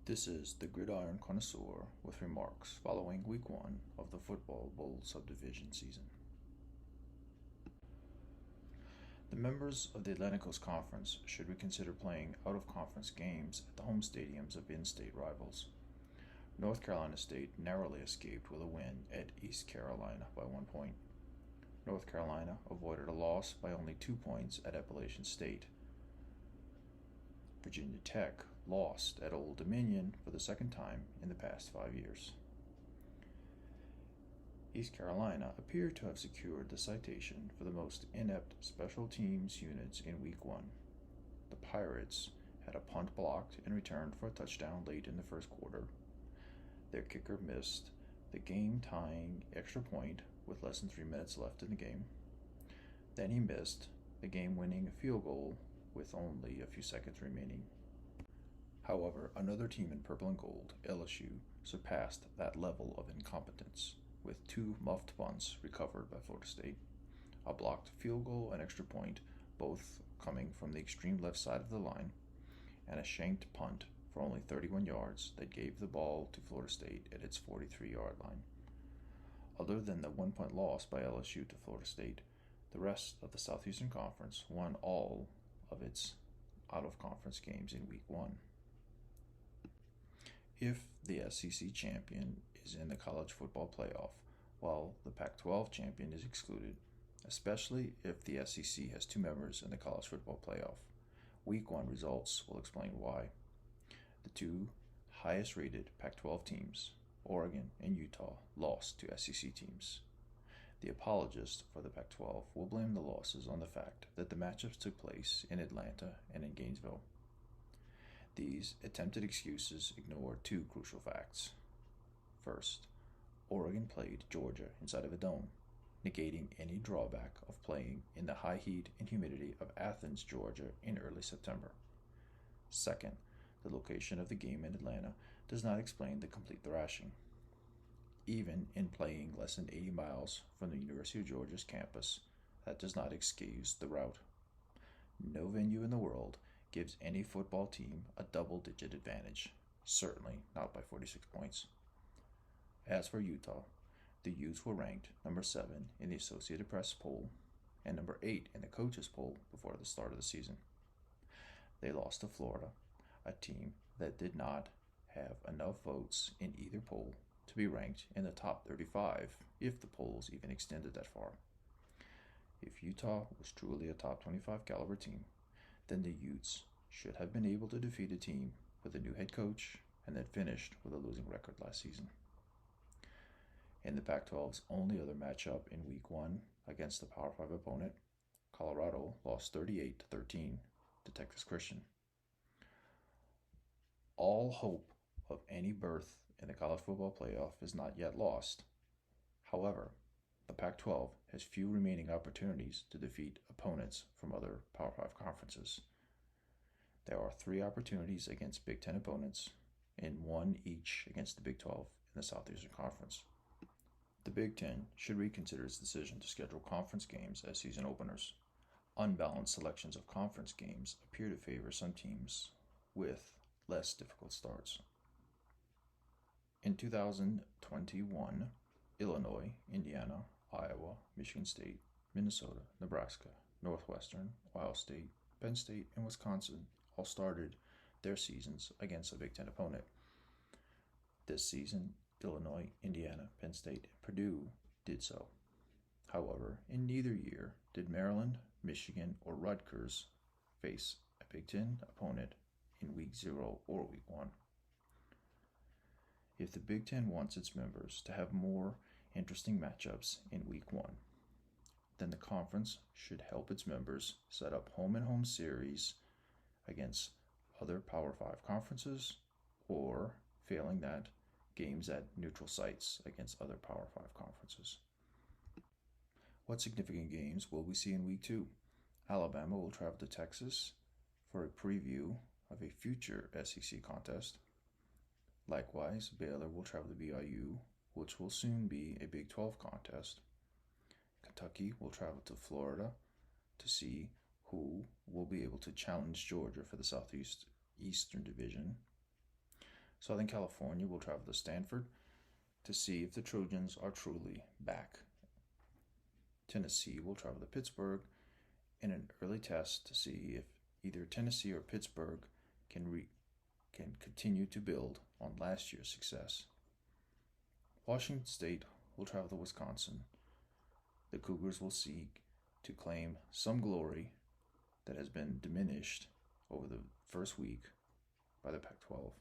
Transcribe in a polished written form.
This is the Gridiron Connoisseur with remarks following Week 1 of the Football Bowl subdivision season. The members of the Atlantic Coast Conference should reconsider playing out-of-conference games at the home stadiums of in-state rivals. North Carolina State narrowly escaped with a win at East Carolina by 1 point. North Carolina avoided a loss by only 2 points at Appalachian State. Virginia Tech lost at Old Dominion for the second time in the past 5 years. East Carolina appeared to have secured the citation for the most inept special teams units in Week 1. The Pirates had a punt blocked and returned for a touchdown late in the first quarter. Their kicker missed the game-tying extra point with less than 3 minutes left in the game. Then he missed the game-winning field goal with only a few seconds remaining. However, another team in purple and gold, LSU, surpassed that level of incompetence with 2 muffed punts recovered by Florida State, a blocked field goal and extra point, both coming from the extreme left side of the line, and a shanked punt for only 31 yards that gave the ball to Florida State at its 43-yard line. Other than the 1-point loss by LSU to Florida State, the rest of the Southeastern Conference won all of its out-of-conference games in Week 1. If the SEC champion is in the college football playoff, while the Pac-12 champion is excluded, especially if the SEC has 2 members in the college football playoff, Week 1 results will explain why. The 2 highest-rated Pac-12 teams, Oregon and Utah, lost to SEC teams. The apologists for the Pac-12 will blame the losses on the fact that the matchups took place in Atlanta and in Gainesville. These attempted excuses ignore 2 crucial facts. First, Oregon played Georgia inside of a dome, negating any drawback of playing in the high heat and humidity of Athens, Georgia in early September. Second, the location of the game in Atlanta does not explain the complete thrashing. Even in playing less than 80 miles from the University of Georgia's campus, that does not excuse the route. No venue in the world gives any football team a double-digit advantage, certainly not by 46 points. As for Utah, the Utes were ranked number 7 in the Associated Press poll and number 8 in the coaches poll before the start of the season. They lost to Florida, a team that did not have enough votes in either poll to be ranked in the top 35 if the polls even extended that far. If Utah was truly a top 25 caliber team, then the Utes should have been able to defeat a team with a new head coach and that finished with a losing record last season. In the Pac-12's only other matchup in Week 1 against the Power 5 opponent, Colorado lost 38-13 to Texas Christian. All hope of any berth in the college football playoff is not yet lost. However, the Pac-12 has few remaining opportunities to defeat opponents from other Power 5 conferences. There are 3 opportunities against Big Ten opponents and 1 each against the Big 12 in the Southeastern Conference. The Big Ten should reconsider its decision to schedule conference games as season openers. Unbalanced selections of conference games appear to favor some teams with less difficult starts. In 2021, Illinois, Indiana, Iowa, Michigan State, Minnesota, Nebraska, Northwestern, Ohio State, Penn State, and Wisconsin all started their seasons against a Big Ten opponent. This season, Illinois, Indiana, Penn State, and Purdue did so. However, in neither year did Maryland, Michigan, or Rutgers face a Big Ten opponent in Week 0 or Week 1. If the Big Ten wants its members to have more interesting matchups in Week 1, then the conference should help its members set up home-and-home series against other Power 5 conferences, or, failing that, games at neutral sites against other Power 5 conferences. What significant games will we see in Week 2? Alabama will travel to Texas for a preview of a future SEC contest. Likewise, Baylor will travel to BYU, which will soon be a Big 12 contest. Kentucky will travel to Florida to see who will be able to challenge Georgia for the Southeastern Division. Southern California will travel to Stanford to see if the Trojans are truly back. Tennessee will travel to Pittsburgh in an early test to see if either Tennessee or Pittsburgh can continue to build on last year's success. Washington State will travel to Wisconsin. The Cougars will seek to claim some glory that has been diminished over the first week by the Pac 12.